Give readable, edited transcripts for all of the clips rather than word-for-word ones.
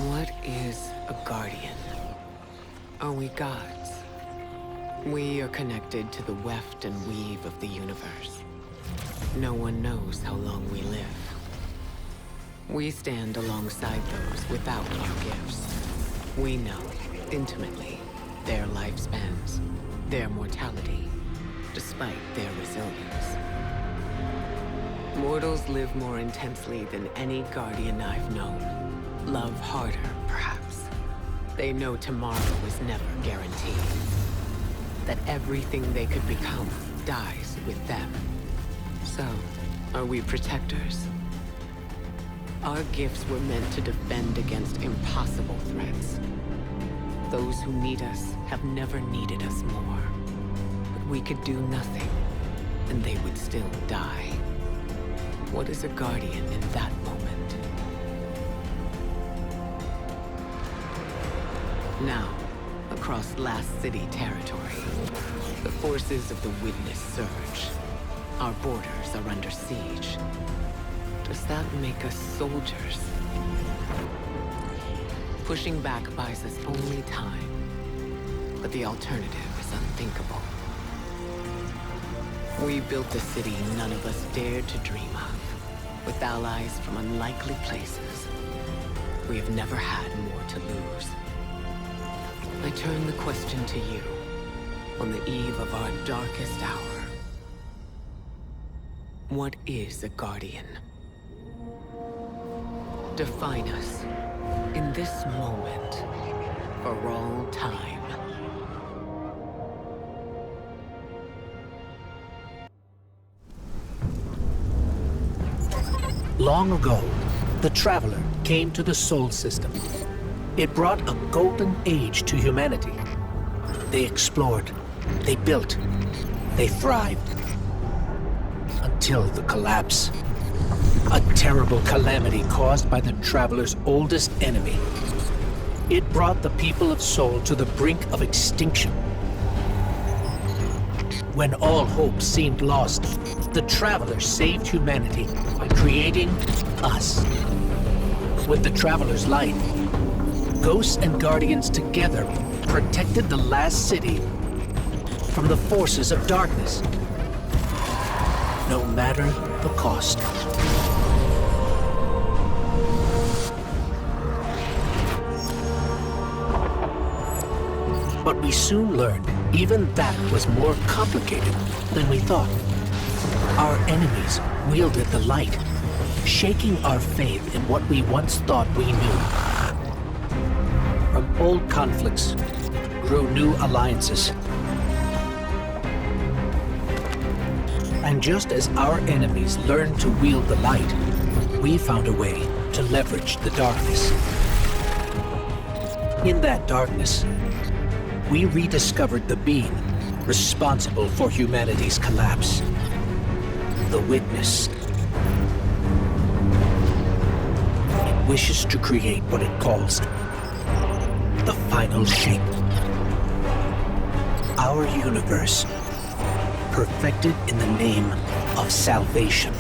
What is a guardian? Are we gods? We are connected to the weft and weave of the universe. No one knows how long we live. We stand alongside those without our gifts. We know, intimately, their lifespans, their mortality, despite their resilience. Mortals live more intensely than any guardian I've known. Love harder, perhaps. They know tomorrow is never guaranteed. That everything they could become dies with them. So, are we protectors? Our gifts were meant to defend against impossible threats. Those who need us have never needed us more. But we could do nothing, and they would still die. What is a guardian in that moment? Now, across Last City territory, the forces of the Witness surge. Our borders are under siege. Does that make us soldiers? Pushing back buys us only time, but the alternative is unthinkable. We built a city none of us dared to dream of, with allies from unlikely places. We have never had more to lose. I turn the question to you, on the eve of our darkest hour. What is a guardian? Define us, in this moment, for all time. Long ago, the Traveler came to the Sol System. It brought a golden age to humanity. They explored, they built, they thrived. Until the collapse. A terrible calamity caused by the Traveler's oldest enemy. It brought the people of Sol to the brink of extinction. When all hope seemed lost, the Traveler saved humanity by creating us. With the Traveler's light, Ghosts and Guardians together protected the last city from the forces of darkness, no matter the cost. But we soon learned even that was more complicated than we thought. Our enemies wielded the light, shaking our faith in what we once thought we knew. From old conflicts grew new alliances. And just as our enemies learned to wield the light, we found a way to leverage the darkness. In that darkness, we rediscovered the being responsible for humanity's collapse. The Witness. It wishes to create what it calls the final shape. Our universe, perfected in the name of salvation.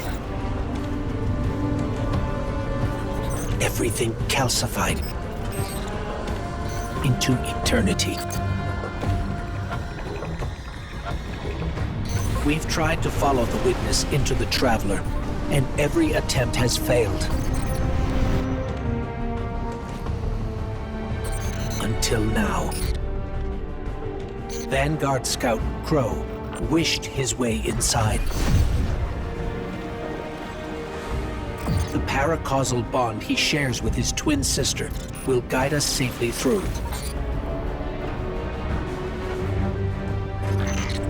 Everything calcified into eternity. We've tried to follow the Witness into the Traveler, and every attempt has failed. Until now. Vanguard Scout Crow wished his way inside. The paracausal bond he shares with his twin sister will guide us safely through.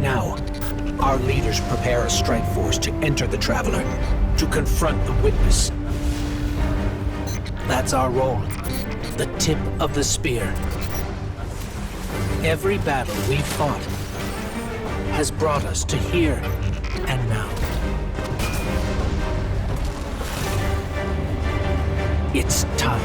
Now, our leaders prepare a strike force to enter the Traveler, to confront the Witness. That's our role, the tip of the spear. Every battle we've fought has brought us to here and now. It's time.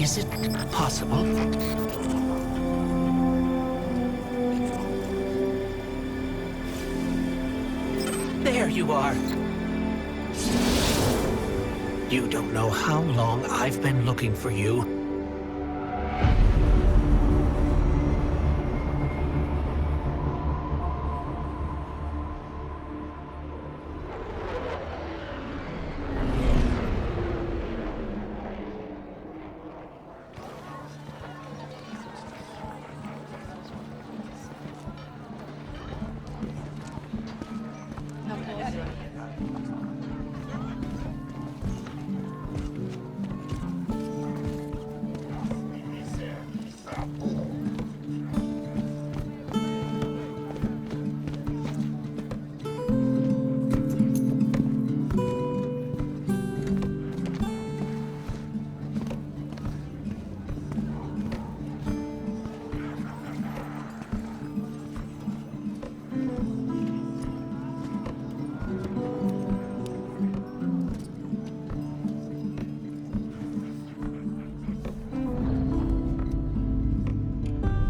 Is it possible? There you are. You don't know how long I've been looking for you.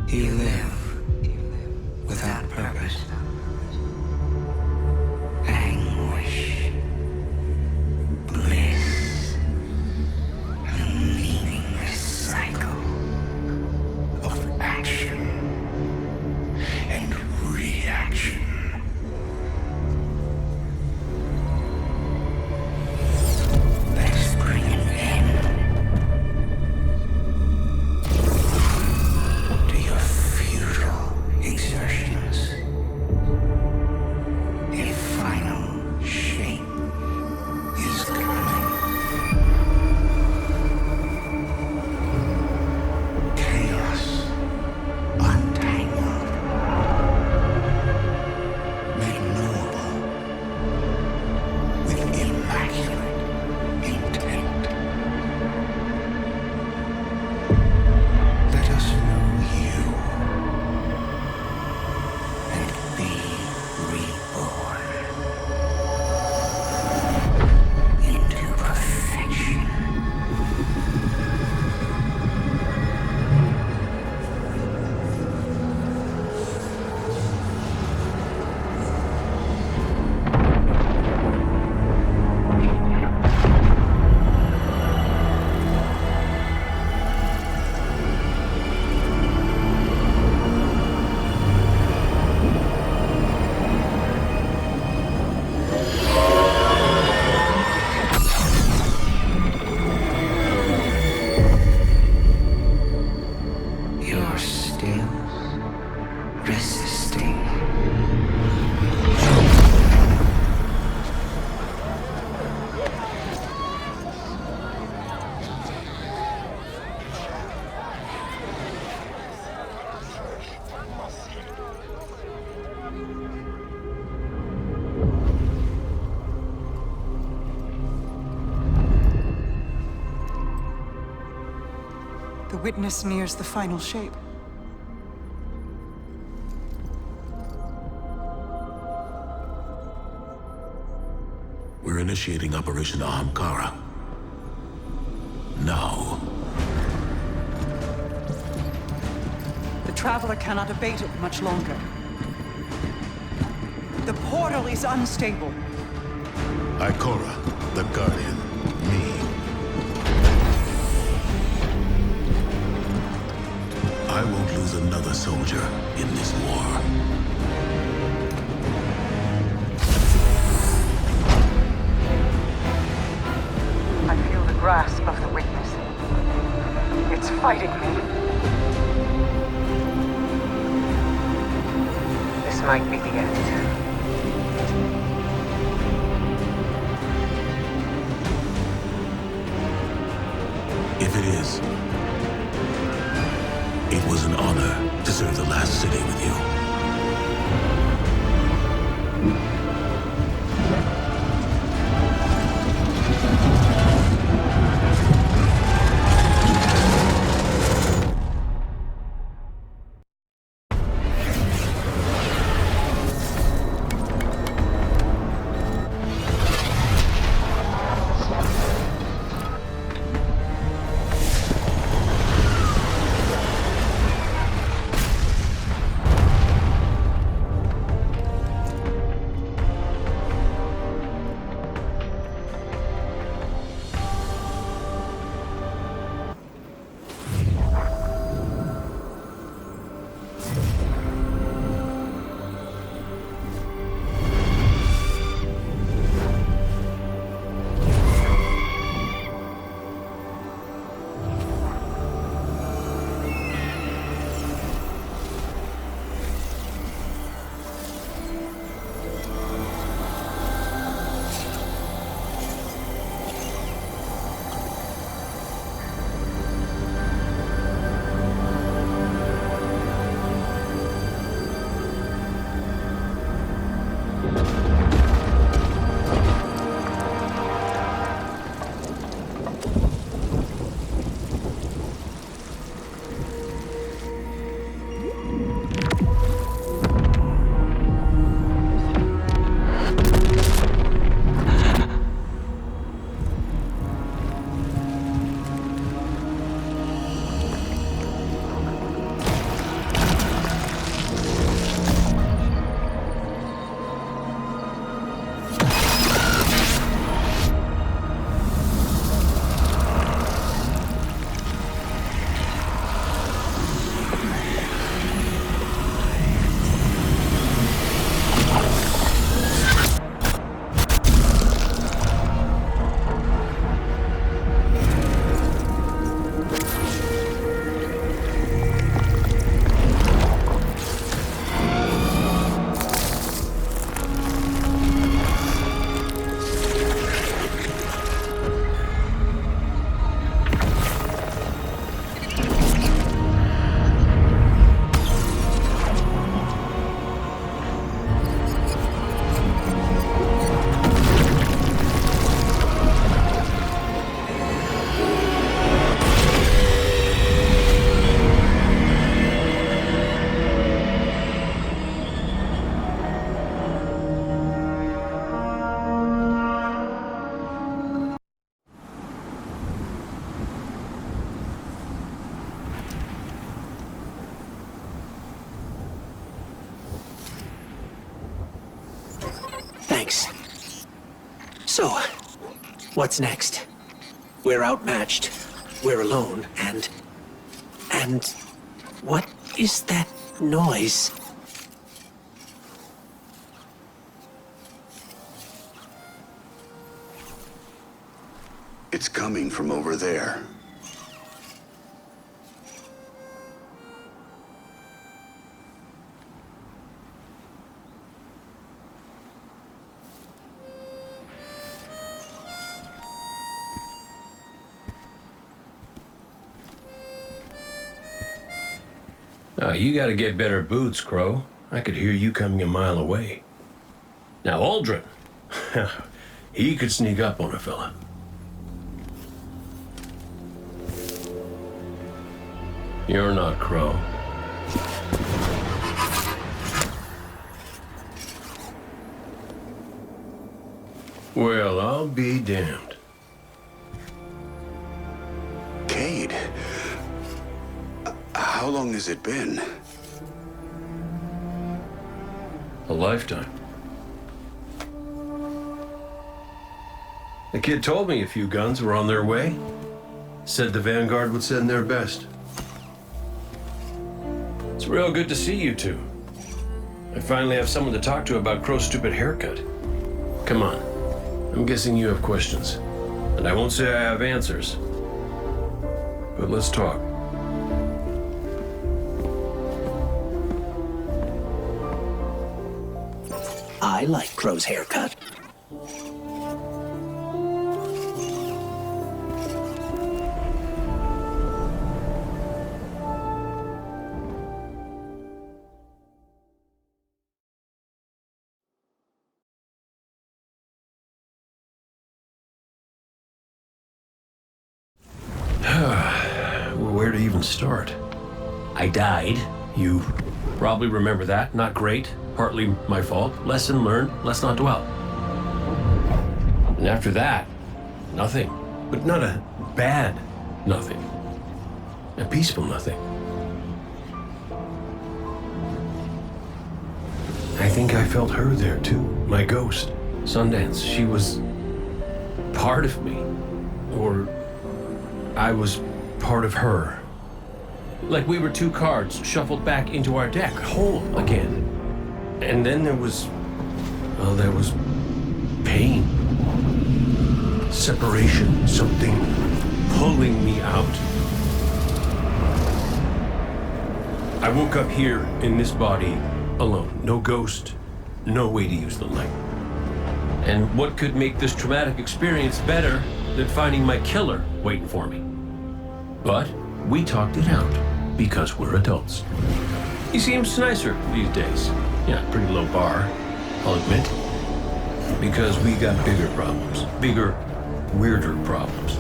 You live without purpose, anguish, bliss, a meaningless cycle of action and reaction. Let's bring an end to your futile exertions. A final shape is coming. Chaos untangled, made knowable with immaculate intent. Let us know you and be reborn into perfection. You're still resisting. The witness nears the final shape. We're initiating Operation Ahamkara. Now. The Traveler cannot abate it much longer. The portal is unstable. Ikora, the Guardian, me. I won't lose another soldier in this war. I feel the grasp of the witness. It's fighting me. This might be the end. If it is, it was an honor to serve the last city with you. So, what's next? We're outmatched. We're alone, and what is that noise? It's coming from over there. You gotta get better boots, Crow. I could hear you coming a mile away. Now, Aldrin. He could sneak up on a fella. You're not Crow. Well, I'll be damned. Cade. How long has it been? A lifetime. The kid told me a few guns were on their way. Said the Vanguard would send their best. It's real good to see you two. I finally have someone to talk to about Crow's stupid haircut. Come on. I'm guessing you have questions. And I won't say I have answers. But let's talk. I like Crow's haircut. Where to even start? I died. You probably remember that. Not great. Partly my fault. Lesson learned. Let's not dwell. And after that, nothing. But not a bad nothing. A peaceful nothing. I think I felt her there too. My ghost. Sundance. She was part of me. Or I was part of her. Like we were two cards shuffled back into our deck, whole again. And then there was pain. Separation, something pulling me out. I woke up here in this body alone. No ghost, no way to use the light. And what could make this traumatic experience better than finding my killer waiting for me? But we talked it out because we're adults. He seems nicer these days. Yeah, pretty low bar, I'll admit. Because we got bigger problems. Bigger, weirder problems.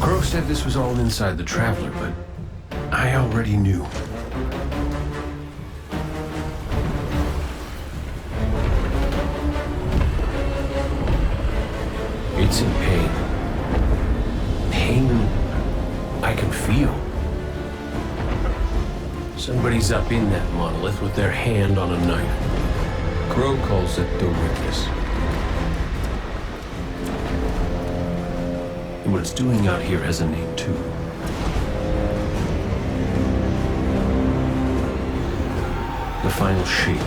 Crow said this was all inside the Traveler, but I already knew. It's in pain. Pain I can feel. Somebody's up in that monolith with their hand on a knife. Crow calls it the Witness. And what it's doing out here has a name too. The final shape.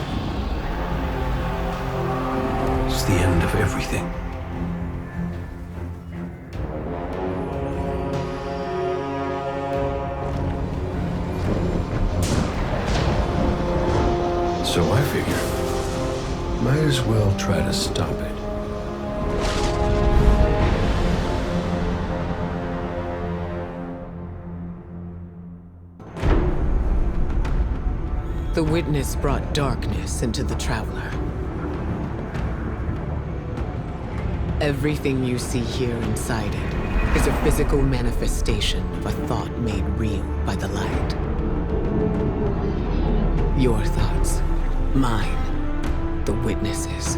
It's the end of everything. So I figure, might as well try to stop it. The Witness brought darkness into the Traveler. Everything you see here inside it is a physical manifestation of a thought made real by the light. Your thoughts, mine, the Witness's.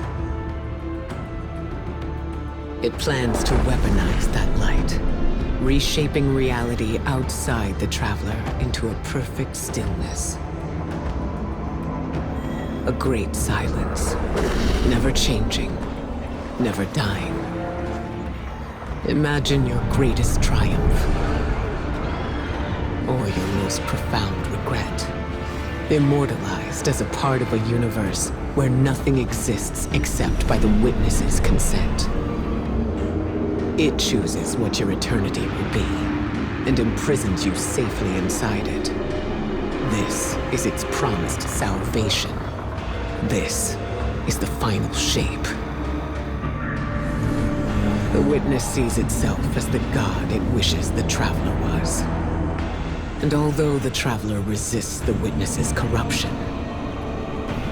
It plans to weaponize that light, reshaping reality outside the Traveler into a perfect stillness. A great silence, never changing, never dying. Imagine your greatest triumph. Or your most profound regret. Immortalized as a part of a universe where nothing exists except by the witness's consent. It chooses what your eternity will be, and imprisons you safely inside it. This is its promised salvation. This is the final shape. The witness sees itself as the god it wishes the Traveler was. And although the Traveler resists the witness's corruption,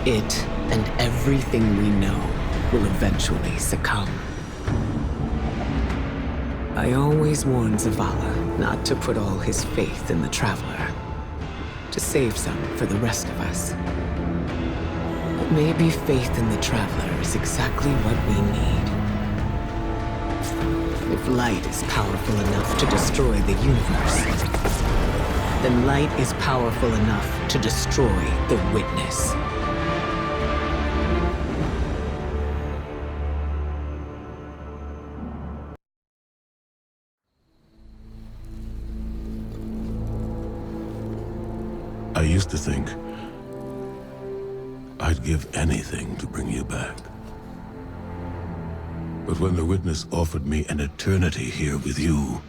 it and everything we know will eventually succumb. I always warn Zavala not to put all his faith in the Traveler, to save some for the rest of us. But maybe faith in the Traveler is exactly what we need. If light is powerful enough to destroy the universe, then light is powerful enough to destroy the witness. I used to think I'd give anything to bring you back. But when the witness offered me an eternity here with you,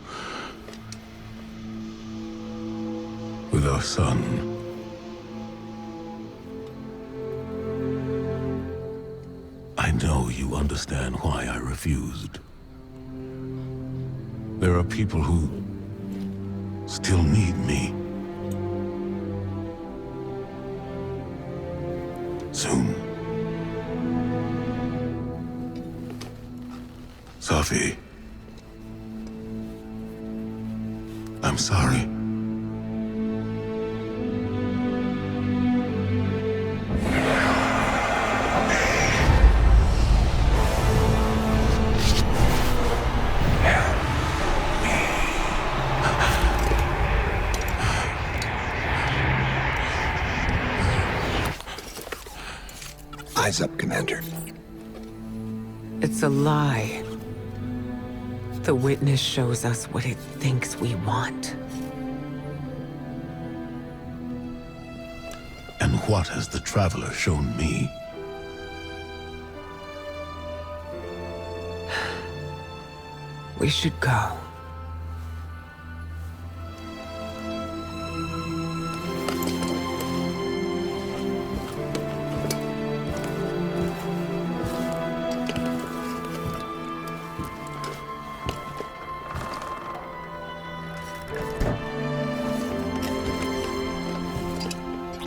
with our son, I know you understand why I refused. There are people who still need me. Soon. Safi. I'm sorry. Eyes up, Commander. It's a lie. The witness shows us what it thinks we want. And what has the Traveler shown me? We should go.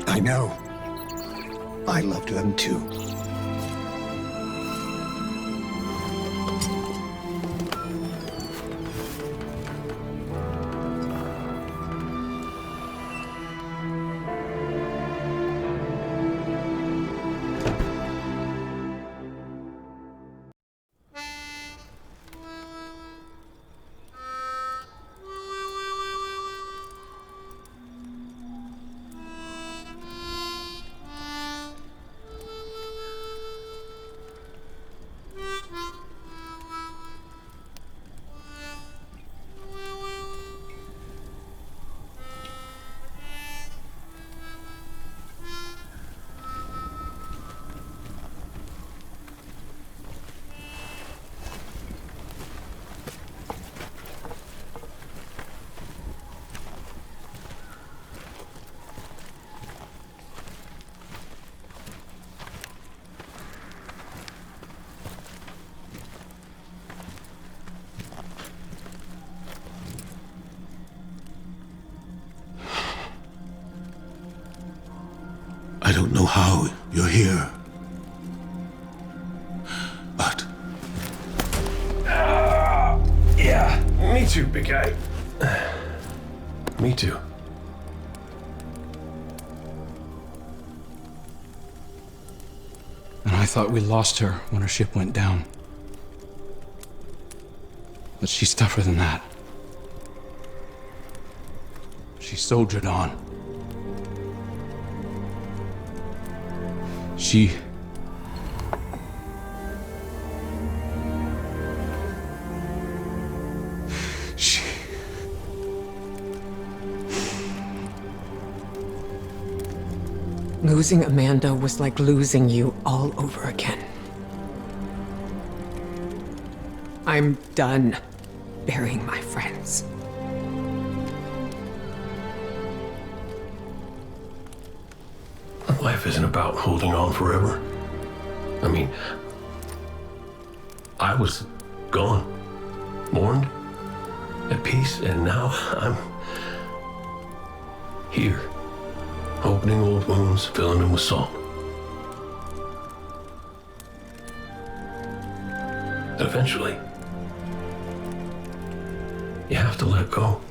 I know. I loved them too. I don't know how you're here. But Yeah, me too, big guy. Me too. And I thought we lost her when her ship went down. But she's tougher than that. She soldiered on. She... Losing Amanda was like losing you all over again. I'm done burying my friends. Life isn't about holding on forever. I mean, I was gone, mourned, at peace, and now I'm here, opening old wounds, filling them with salt. Eventually, you have to let go.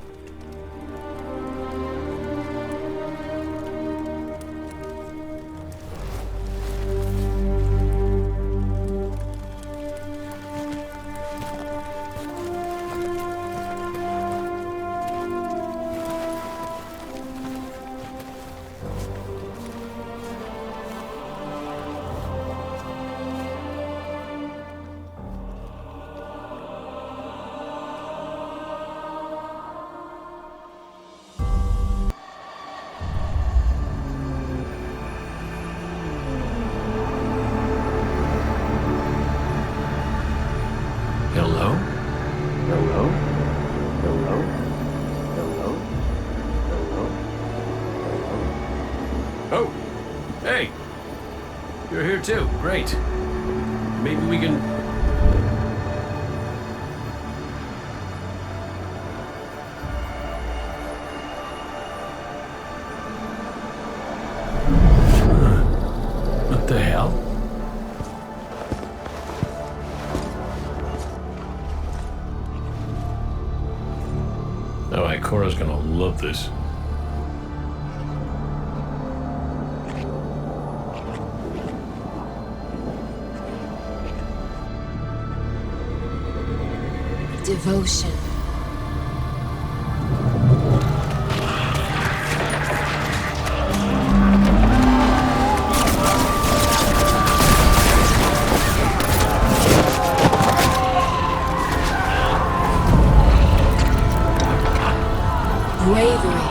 Hello? Hello? Hello? Hello? Hello? Oh! Hey! You're here too. Great. Maybe we can... What the hell? Alright, Cora's gonna love this. Devotion. Bravery.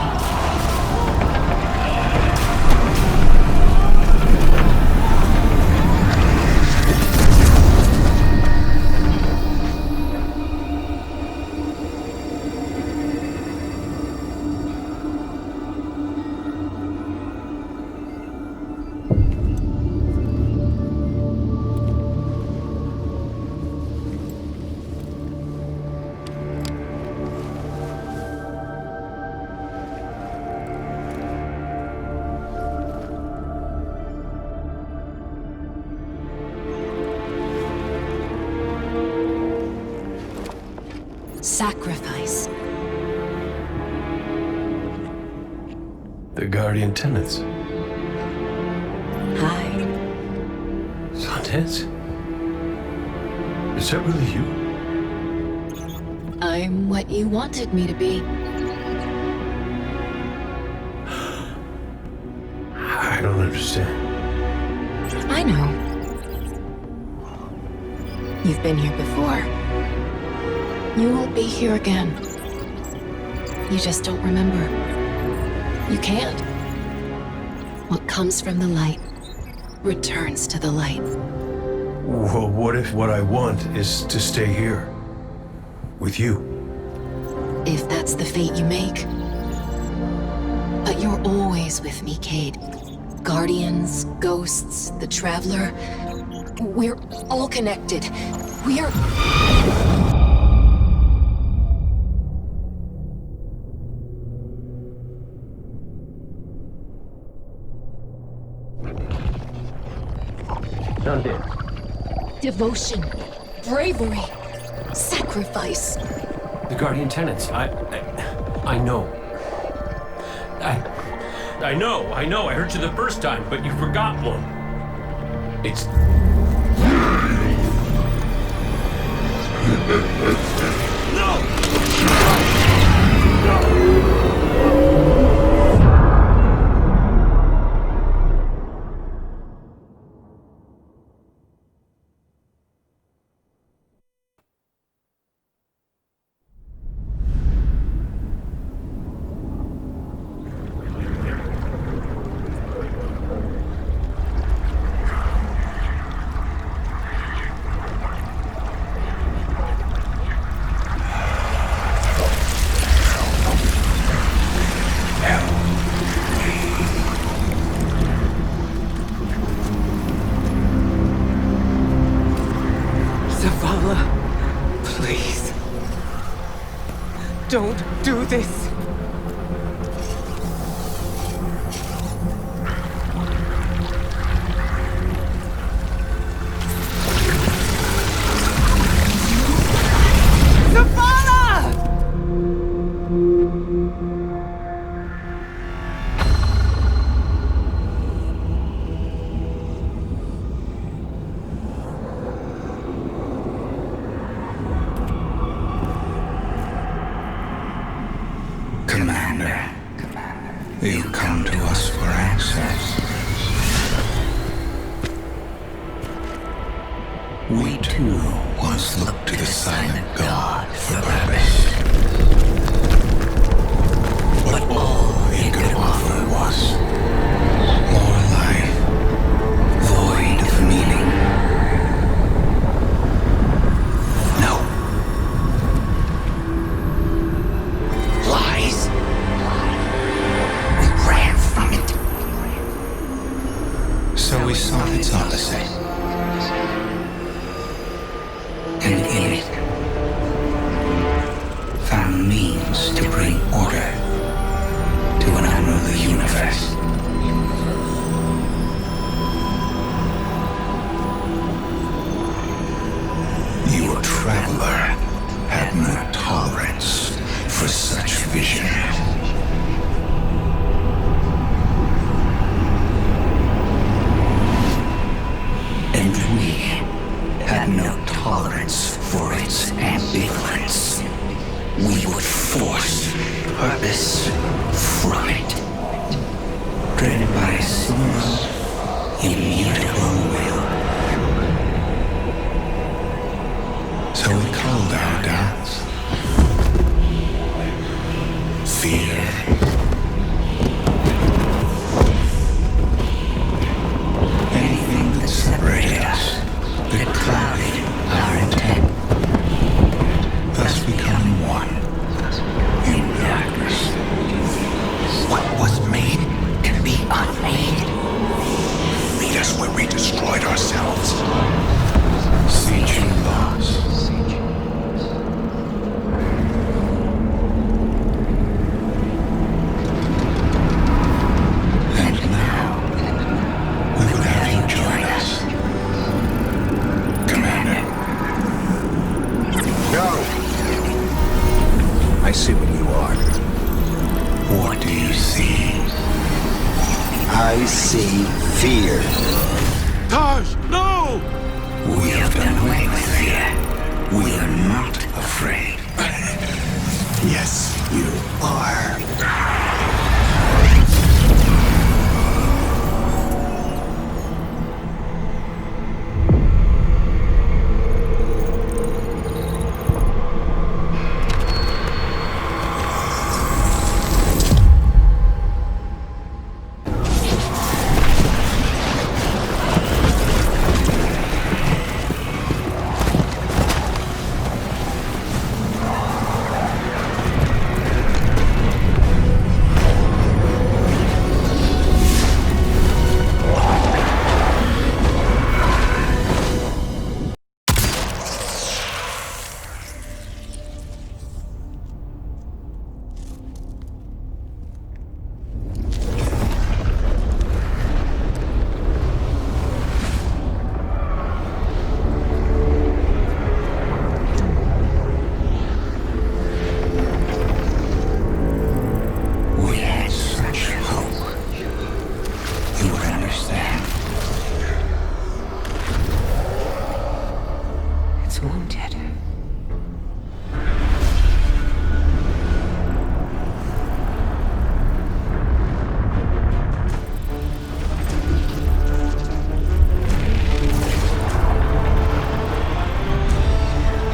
Sacrifice. The Guardian Tenants. Hi. Sundance? Is that really you? I'm what you wanted me to be. I don't understand. I know. You've been here before. You will be here again. You just don't remember. You can't. What comes from the light returns to the light. Well, what if what I want is to stay here? With you? If that's the fate you make. But you're always with me, Cade. Guardians, ghosts, the Traveler. We're all connected. We're... Sundance. Devotion, bravery, sacrifice. The Guardian Tenants. I know. I know. I heard you the first time, but you forgot one. It's... Please. Don't do this. Commander, you come to us for access. We too once looked to the silent god for purpose. But all he could offer was more life, void of meaning. No. Lies. We ran from it. So we sought its opposite. And in it, found means to bring order to an unruly universe. You, a traveler, had no tolerance for such vision. And we had no tolerance for its ambivalence. We would force purpose from it, driven by a single, immutable will. So we called our doubts fear. Anything that separated us, that clouded our intent, thus becoming one in darkness. What was made can be unmade. Lead us where we destroyed ourselves. Siege lost. And now, we would have you join us. Commander. No! I see what you are. What do you see? I see fear. Taj, no! We have done away with fear. We are not afraid. Yes, you are. We had such hope. You would understand. It's wounded.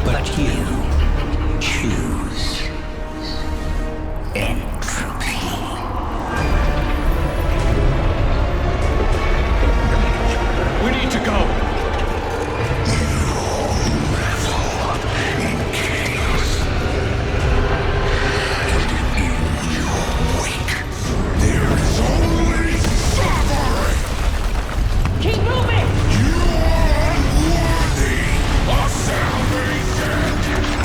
But you choose entropy. We need to go. Keep moving! Salvation!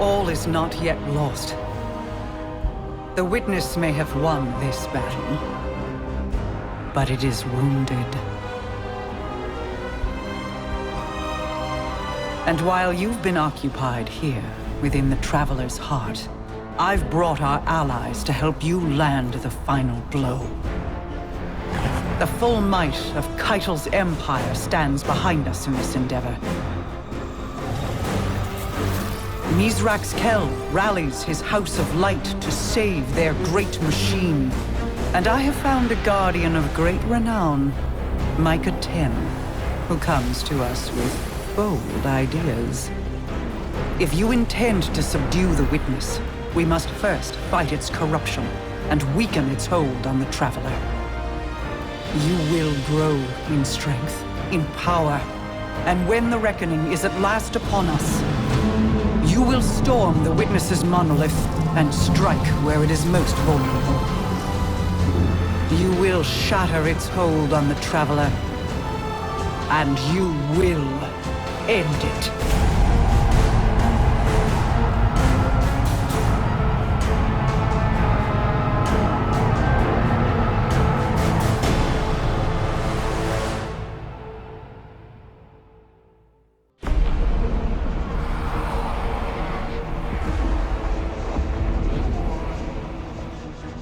all is not yet lost. The Witness may have won this battle, but it is wounded. And while you've been occupied here, within the Traveler's heart, I've brought our allies to help you land the final blow. The full might of Keitel's empire stands behind us in this endeavor. Mizrax Kel rallies his House of Light to save their great machine. And I have found a guardian of great renown, Micah 10, who comes to us with bold ideas. If you intend to subdue the Witness, we must first fight its corruption and weaken its hold on the Traveler. You will grow in strength, in power, and when the reckoning is at last upon us, you will storm the Witness's monolith and strike where it is most vulnerable. You will shatter its hold on the Traveler, and you will end it.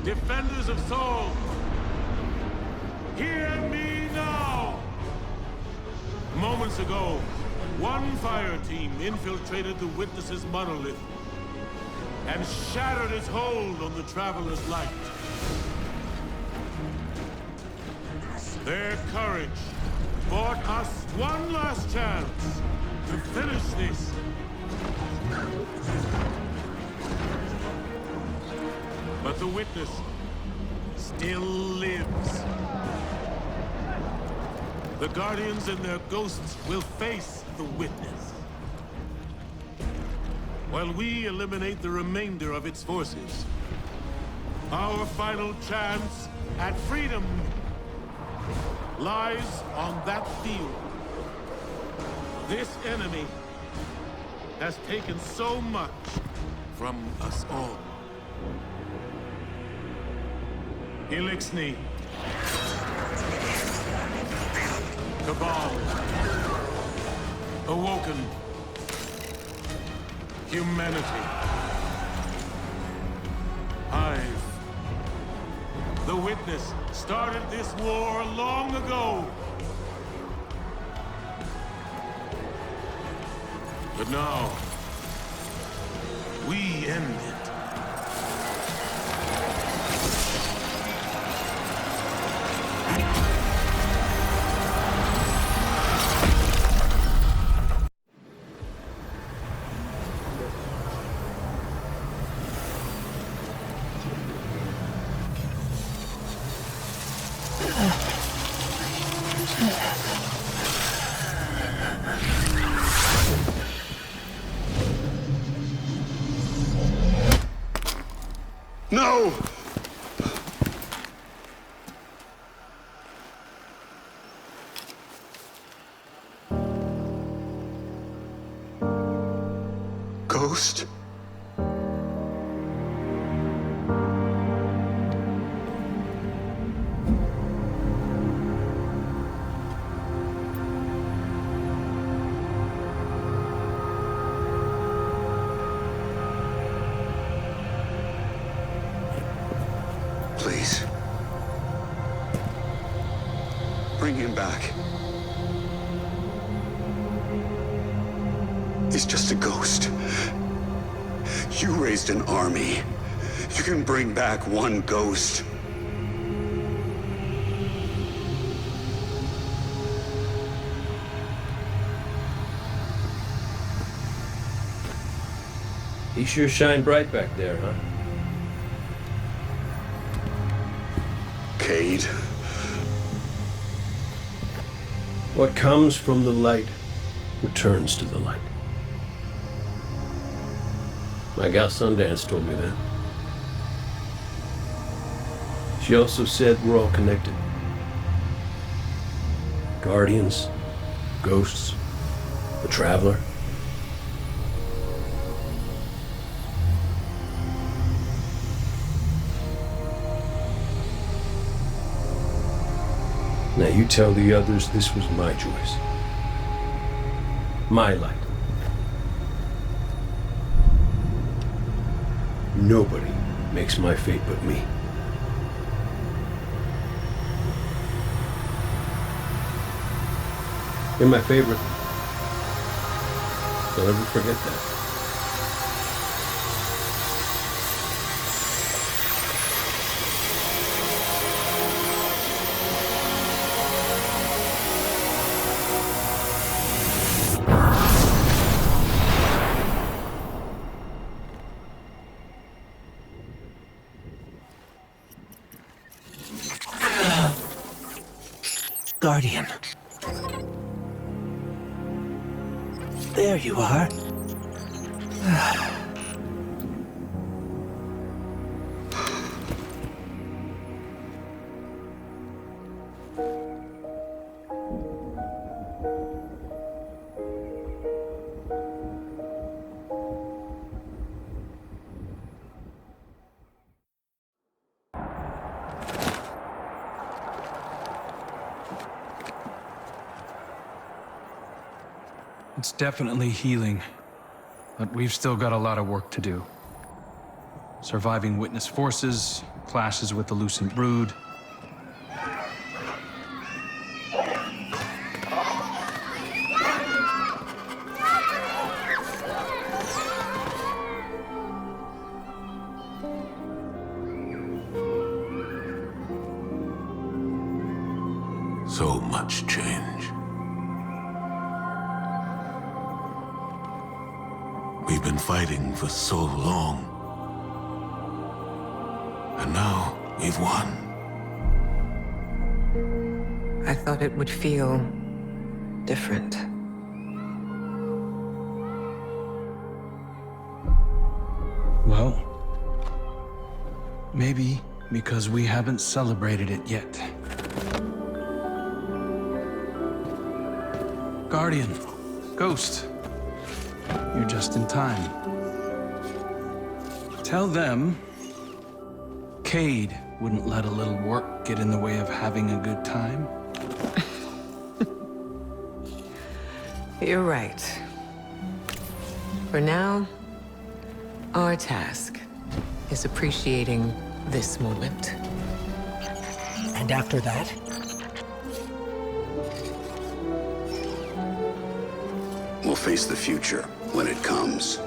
Defenders of Sol, hear me now! Moments ago, one fire team infiltrated the Witness's monolith and shattered its hold on the Traveler's light. Their courage bought us one last chance to finish this. But the Witness still lives. The Guardians and their ghosts will face the Witness, while we eliminate the remainder of its forces. Our final chance at freedom lies on that field. This enemy has taken so much from us all. Elixni, Cabal, Awoken, humanity, Hive. The Witness started this war long ago. But now, we end it. No! Ghost? Please. Bring him back. He's just a ghost. You raised an army. You can bring back one ghost. He sure shined bright back there, huh? Cayde. What comes from the light returns to the light. My gal Sundance told me that. She also said we're all connected. Guardians, ghosts, the Traveler. Now you tell the others this was my choice. My light. Nobody makes my fate but me. You're my favorite. Don't ever forget that. Guardian. There you are. It's definitely healing, but we've still got a lot of work to do. Surviving witness forces, clashes with the Lucent Brood. So much change. We've been fighting for so long. And now we've won. I thought it would feel different. Well, maybe because we haven't celebrated it yet. Guardian, Ghost, you're just in time. Tell them Cayde wouldn't let a little work get in the way of having a good time. You're right. For now, our task is appreciating this moment. And after that? We'll face the future when it comes.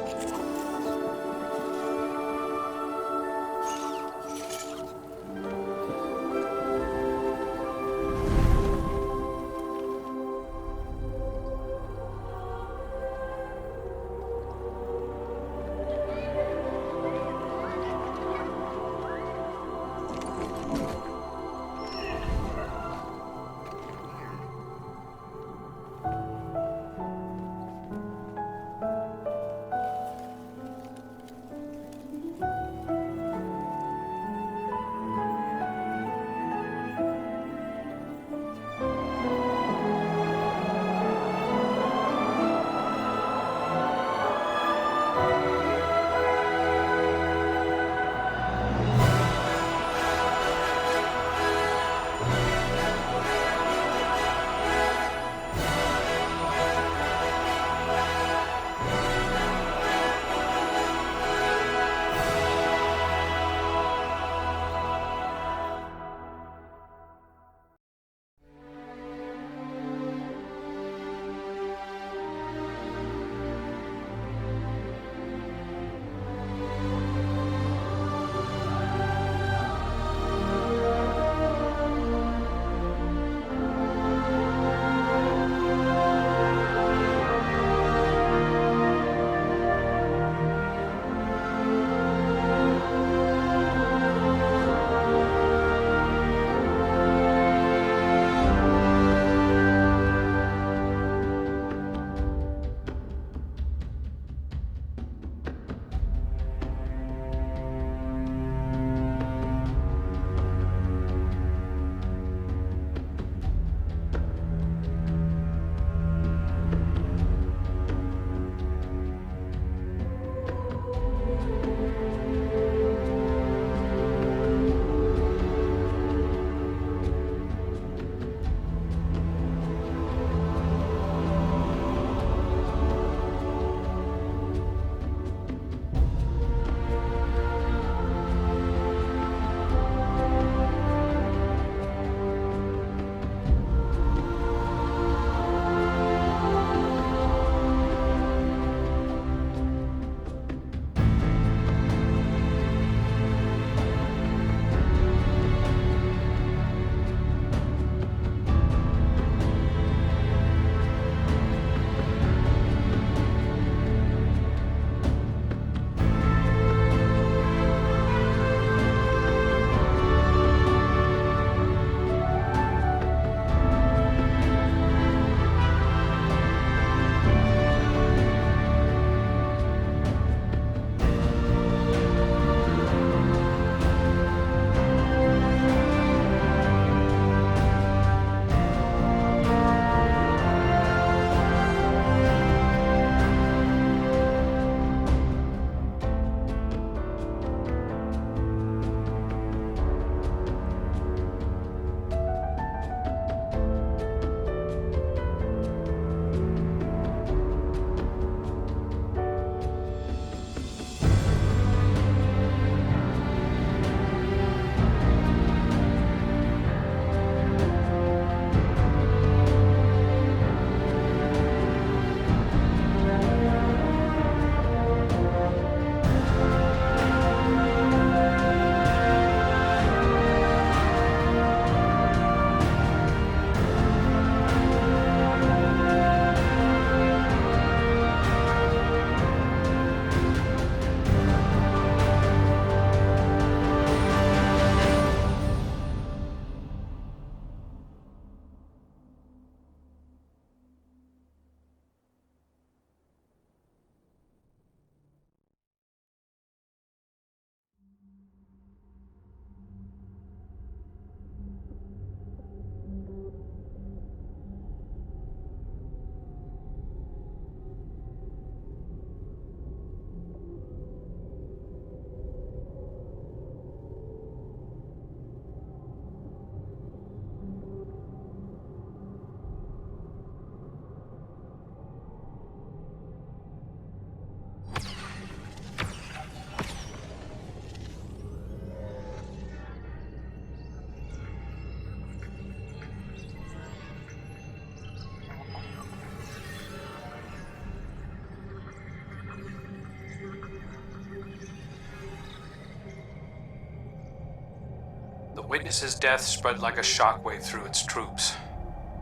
Witness's death spread like a shockwave through its troops.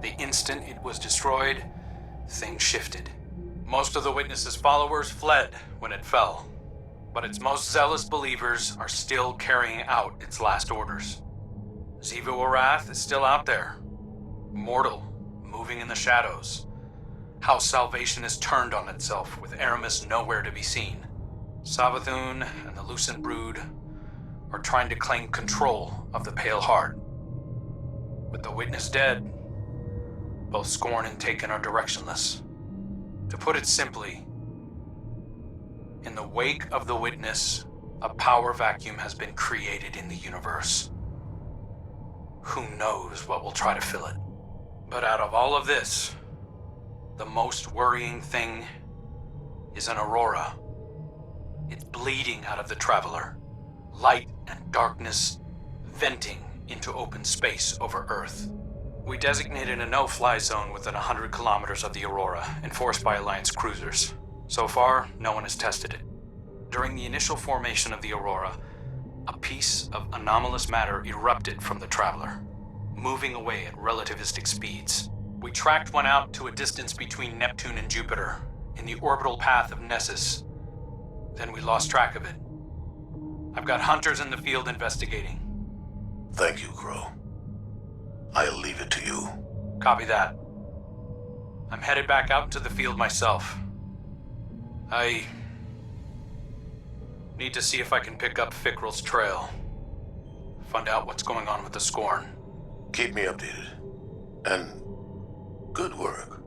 The instant it was destroyed, things shifted. Most of the Witness's followers fled when it fell, but its most zealous believers are still carrying out its last orders. Xivu Arath is still out there, mortal, moving in the shadows. House Salvation is turned on itself, with Aramis nowhere to be seen. Savathun and the Lucent Brood are trying to claim control of the Pale Heart. With the Witness dead, both Scorn and Taken are directionless. To put it simply, in the wake of the Witness, a power vacuum has been created in the universe. Who knows what will try to fill it? But out of all of this, the most worrying thing is an aurora. It's bleeding out of the Traveler. Light and darkness venting into open space over Earth. We designated a no-fly zone within 100 kilometers of the Aurora, enforced by Alliance cruisers. So far, no one has tested it. During the initial formation of the Aurora, a piece of anomalous matter erupted from the Traveler, moving away at relativistic speeds. We tracked one out to a distance between Neptune and Jupiter, in the orbital path of Nessus. Then we lost track of it. I've got hunters in the field investigating. Thank you, Crow. I'll leave it to you. Copy that. I'm headed back out into the field myself. I need to see if I can pick up Fikrul's trail. Find out what's going on with the Scorn. Keep me updated. And good work.